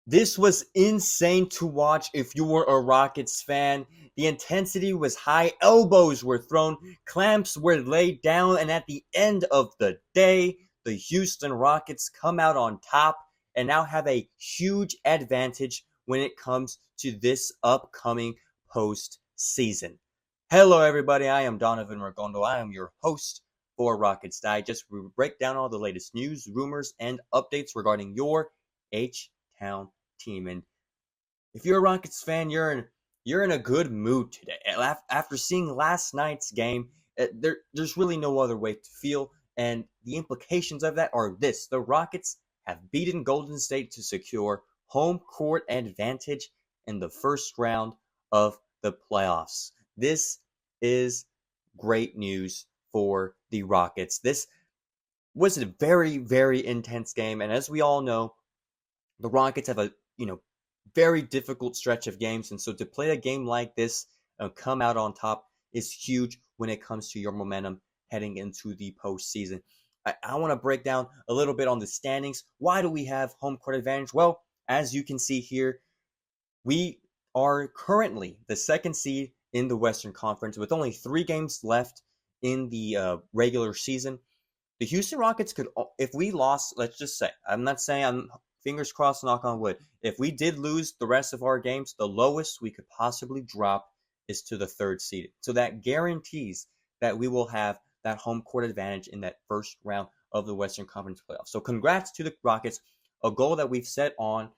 This was insane to watch if you were a Rockets fan. The intensity was high, elbows were thrown, clamps were laid down, and at the end of the day, the Houston Rockets come out on top and now have a huge advantage when it comes to this upcoming postseason. Hello, everybody. I am Donovan Ricondo. I am your host for Rockets Digest. We break down all the latest news, rumors, and updates regarding your H-Town team. And if you're a Rockets fan, you're in a good mood today. After seeing last night's game, there's really no other way to feel. And the implications of that are this: the Rockets have beaten Golden State to secure home court advantage in the first round of the playoffs. This is great news for the Rockets. This was a very, very intense game, and as we all know, the Rockets have a very difficult stretch of games, and so to play a game like this and come out on top is huge when it comes to your momentum heading into the postseason. I want to break down a little bit on the standings. Why do we have home court advantage? Well, as you can see here, we are currently the second seed in the Western Conference with only 3 games left in the regular season. The Houston Rockets could, if we lost, let's just say, I'm not saying, I'm fingers crossed, knock on wood, if we did lose the rest of our games, the lowest we could possibly drop is to the 3rd seed. So that guarantees that we will have that home court advantage in that first round of the Western Conference playoffs. So congrats to the Rockets. A goal that we've set on,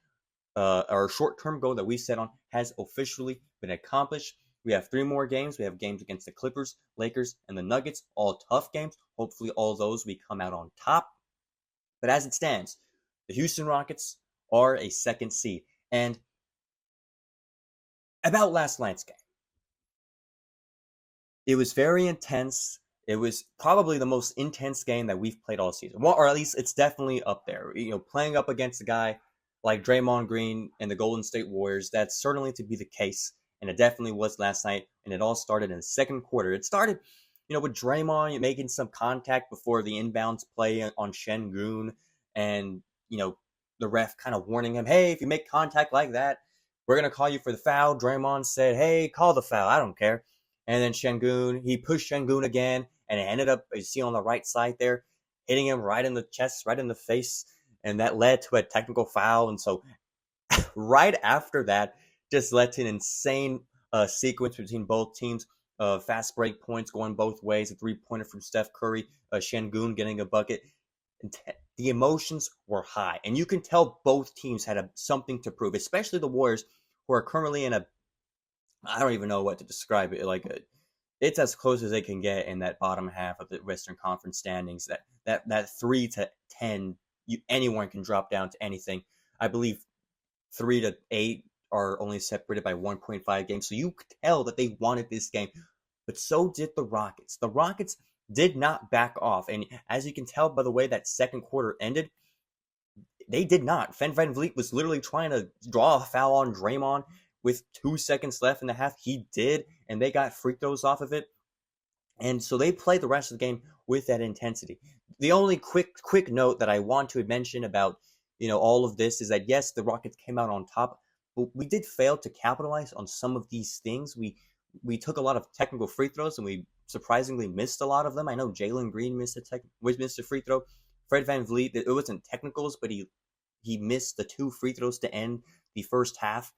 our short-term goal that we set on, has officially been accomplished. We have 3 more games. We have games against the Clippers, Lakers, and the Nuggets, all tough games. Hopefully all those we come out on top. But as it stands, the Houston Rockets are a 2nd seed. And about last night's game, it was very intense. It was probably the most intense game that we've played all season. Well, or at least it's definitely up there. Playing up against a guy like Draymond Green and the Golden State Warriors, that's certainly to be the case. And it definitely was last night. And it all started in the second quarter. It started, with Draymond making some contact before the inbounds play on Şengün. And, the ref kind of warning him, hey, if you make contact like that, we're going to call you for the foul. Draymond said, hey, call the foul. I don't care. And then Şengün, he pushed Şengün again. And it ended up, you see on the right side there, hitting him right in the chest, right in the face. And that led to a technical foul. And so right after that, just led to an insane sequence between both teams. Fast break points going both ways. A 3-pointer from Steph Curry. Şengün getting a bucket. The emotions were high. And you can tell both teams had something to prove, especially the Warriors, who are currently in I don't even know what to describe it. It's as close as they can get in that bottom half of the Western Conference standings. That 3 to 10, anyone can drop down to anything. I believe 3 to 8 are only separated by 1.5 games. So you could tell that they wanted this game, but so did the Rockets. The Rockets did not back off. And as you can tell by the way that second quarter ended, they did not. VanVleet was literally trying to draw a foul on Draymond with 2 seconds left in the half. He did, and they got free throws off of it. And so they played the rest of the game with that intensity. The only quick note that I want to mention about all of this is that yes, the Rockets came out on top, but we did fail to capitalize on some of these things. We took a lot of technical free throws, and we surprisingly missed a lot of them. I know Jalen Green missed a free throw. Fred VanVleet, it wasn't technicals, but he missed the 2 free throws to end the first half,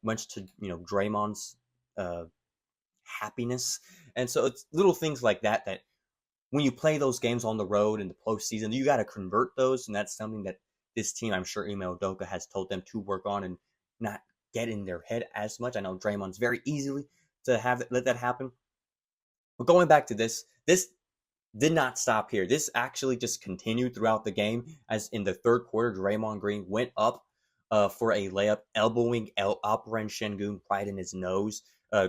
much to Draymond's happiness. And so it's little things like that when you play those games on the road in the postseason, you got to convert those, and that's something that this team, I'm sure Ime Udoka has told them to work on and not get in their head as much. I know Draymond's very easily to let that happen. But going back to this did not stop here. This actually just continued throughout the game, as in the third quarter, Draymond Green went up for a layup, elbowing Alperen Şengün right in his nose,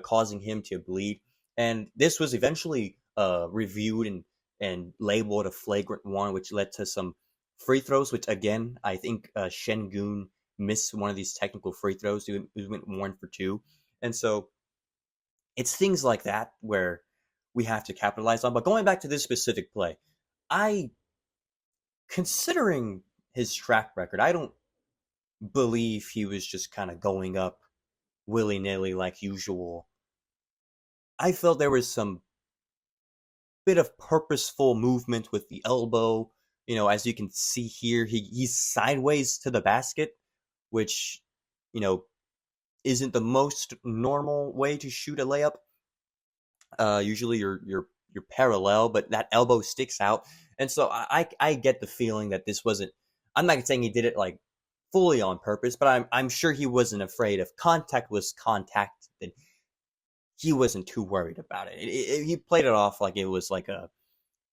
causing him to bleed. And this was eventually reviewed and labeled a flagrant 1, which led to some free throws, which again, I think Şengün missed one of these technical free throws. He went 1 for 2. And so it's things like that where we have to capitalize on. But going back to this specific play, considering his track record, I don't believe he was just kind of going up willy-nilly like usual. I felt there was some bit of purposeful movement with the elbow. As you can see here, he's sideways to the basket, which, you know, isn't the most normal way to shoot a layup. Usually you're parallel, but that elbow sticks out, and so I get the feeling that this wasn't. I'm not saying he did it like fully on purpose, but I'm sure he wasn't afraid. If contact was contact, then he wasn't too worried about it. He played it off like it was like a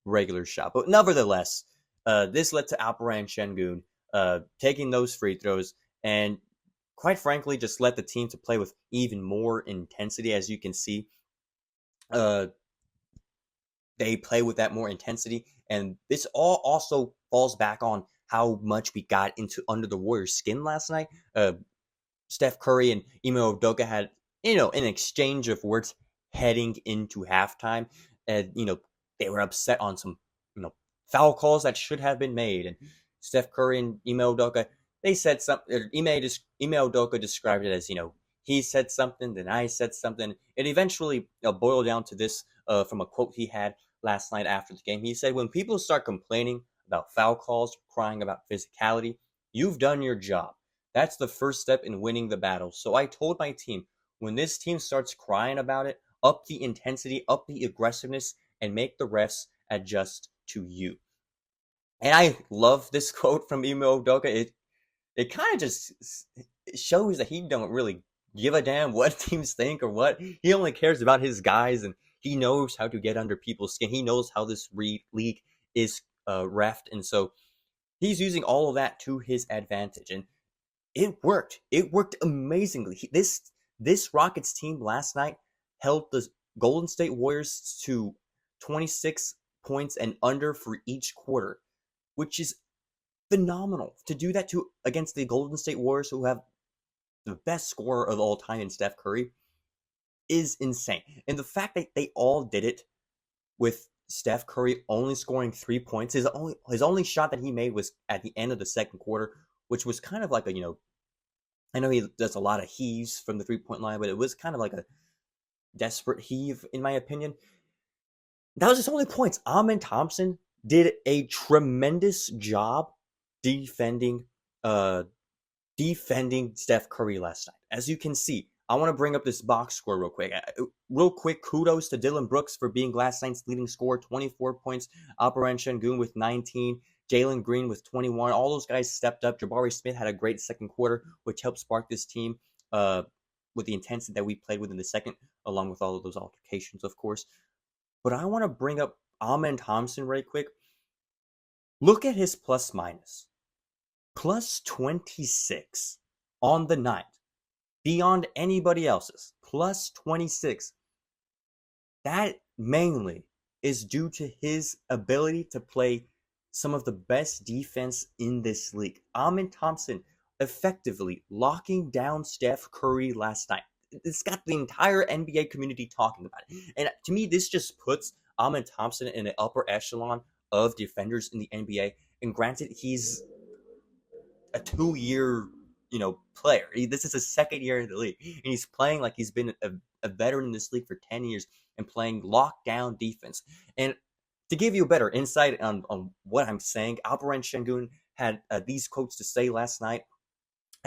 regular shot. But nevertheless, this led to Alperen Şengün taking those free throws and, quite frankly, just let the team to play with even more intensity. As you can see, uh, they play with that more intensity, and this all also falls back on how much we got into under the Warriors' skin last night. Steph Curry and Ime Udoka had, an exchange of words heading into halftime. And, they were upset on some, foul calls that should have been made. And Steph Curry and Ime Udoka, they said something. Ime Udoka described it as, he said something, then I said something. It eventually boiled down to this from a quote he had last night after the game. He said, when people start complaining about foul calls, crying about physicality, you've done your job. That's the first step in winning the battle. So I told my team, when this team starts crying about it, up the intensity, up the aggressiveness, and make the refs adjust to you. And I love this quote from Ime Udoka. It kind of just shows that he don't really give a damn what teams think or what. He only cares about his guys, and he knows how to get under people's skin. He knows how this league is reffed, and so he's using all of that to his advantage. And it worked. It worked amazingly. This Rockets team last night held the Golden State Warriors to 26 points and under for each quarter, which is phenomenal. To do that against the Golden State Warriors, who have the best scorer of all time in Steph Curry, is insane. And the fact that they all did it with Steph Curry only scoring 3 points, his only shot that he made was at the end of the second quarter, which was kind of like a, I know he does a lot of heaves from the 3-point line, but it was kind of like a desperate heave, in my opinion. That was his only points. Amen Thompson did a tremendous job defending Steph Curry last night. As you can see, I want to bring up this box score real quick. Kudos to Dillon Brooks for being last night's leading scorer, 24 points. Alperen Şengün with 19. Jalen Green with 21. All those guys stepped up. Jabari Smith had a great second quarter, which helped spark this team with the intensity that we played with in the second, along with all of those altercations, of course. But I want to bring up Amen Thompson right quick. Look at his plus minus. Plus 26 on the night. Beyond anybody else's. Plus 26. That mainly is due to his ability to play some of the best defense in this league. Amen Thompson effectively locking down Steph Curry last night. It's got the entire NBA community talking about it. And to me, this just puts Amen Thompson in the upper echelon of defenders in the NBA. And granted, he's a 2-year, player. This is his second year in the league. And he's playing like he's been a veteran in this league for 10 years and playing lockdown defense. And to give you a better insight on what I'm saying, Alperen Şengün had these quotes to say last night.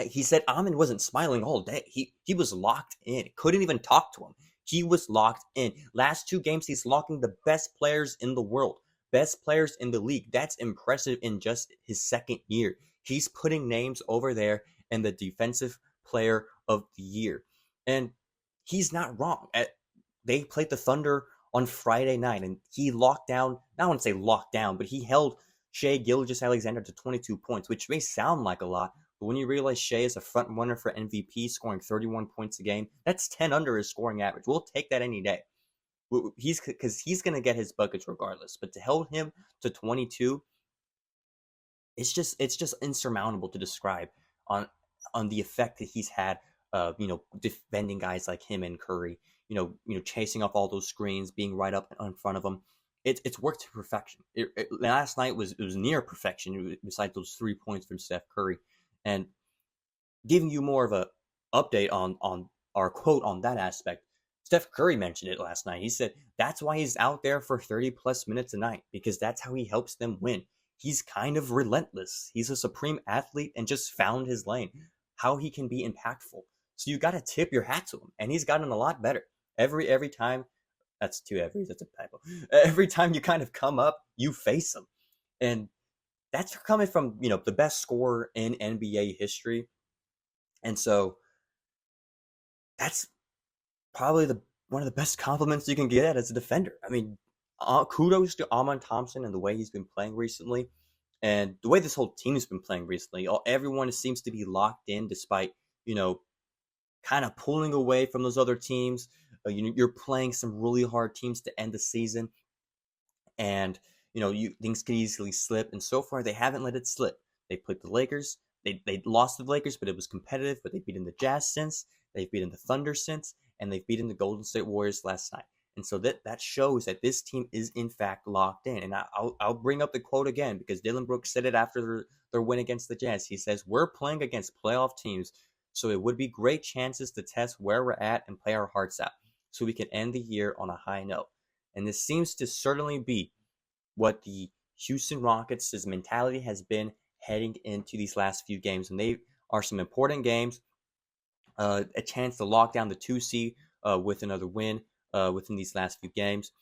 He said Amen wasn't smiling all day. He was locked in. Couldn't even talk to him. He was locked in. Last 2 games, he's locking the best players in the world. Best players in the league. That's impressive in just his second year. He's putting names over there in the defensive player of the year. And he's not wrong. They played the Thunder on Friday night, and he locked down, I wouldn't say locked down, but he held Shai Gilgeous-Alexander to 22 points, which may sound like a lot, but when you realize Shai is a front runner for MVP, scoring 31 points a game, that's 10 under his scoring average. We'll take that any day. Because he's going to get his buckets regardless. But to hold him to 22, it's just insurmountable to describe on the effect that he's had, defending guys like him and Curry. Chasing off all those screens, being right up in front of them. It's worked to perfection. Last night it was near perfection, besides those 3 points from Steph Curry. And giving you more of a update on our quote on that aspect. Steph Curry mentioned it last night. He said that's why he's out there for 30 plus minutes a night, because that's how he helps them win. He's kind of relentless. He's a supreme athlete and just found his lane, how he can be impactful. So you got to tip your hat to him, and he's gotten a lot better. Every time, that's two everys, that's a typo. Every time you kind of come up, you face him. And that's coming from, the best scorer in NBA history. And so that's probably one of the best compliments you can get as a defender. I mean, kudos to Amon Thompson and the way he's been playing recently, and the way this whole team has been playing recently. Everyone seems to be locked in, despite kind of pulling away from those other teams. You're playing some really hard teams to end the season, and things can easily slip. And so far, they haven't let it slip. They played the Lakers. They lost to the Lakers, but it was competitive. But they've beaten the Jazz since. They've beaten the Thunder since, and they've beaten the Golden State Warriors last night. And so that shows that this team is in fact locked in. And I'll bring up the quote again, because Dylan Brooks said it after their win against the Jazz. He says, "We're playing against playoff teams, so it would be great chances to test where we're at and play our hearts out, so we can end the year on a high note." And this seems to certainly be what the Houston Rockets' mentality has been heading into these last few games. And they are some important games, a chance to lock down the 2 seed with another win within these last few games.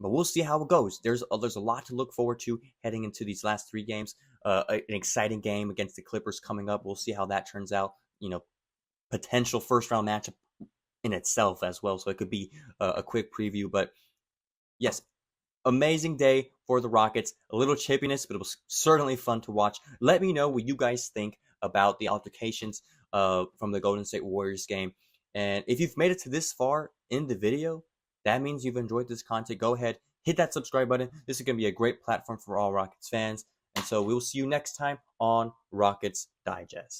But we'll see how it goes. There's a lot to look forward to heading into these last 3 games. An exciting game against the Clippers coming up. We'll see how that turns out. Potential first round matchup in itself as well. So it could be a quick preview. But yes, amazing day for the Rockets. A little chippiness, but it was certainly fun to watch. Let me know what you guys think about the altercations from the Golden State Warriors game. And if you've made it to this far in the video, that means you've enjoyed this content. Go ahead, hit that subscribe button. This is going to be a great platform for all Rockets fans. And so we'll see you next time on Rockets Digest.